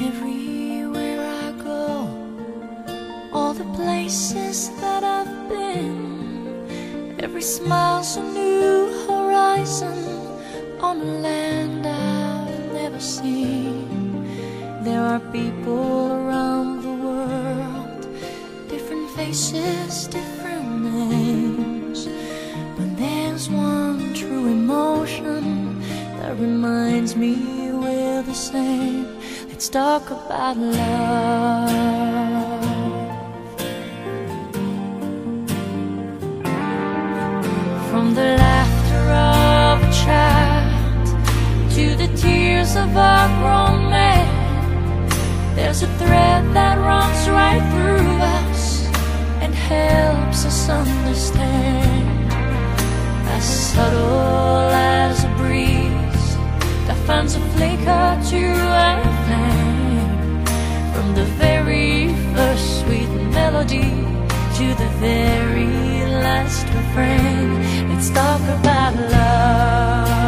Everywhere I go, all the places that I've been, every smile's a new horizon on a land I've never seen. There are people around the world, different faces, different names, but there's one true emotion that reminds me we're the same. Let's talk about love. From the laughter of a child to the tears of a grown man, there's a thread that runs right through us and helps us understand. As subtle as a breeze that finds a flicker to a flame, from the very first sweet melody to the very last refrain. Let's talk about love.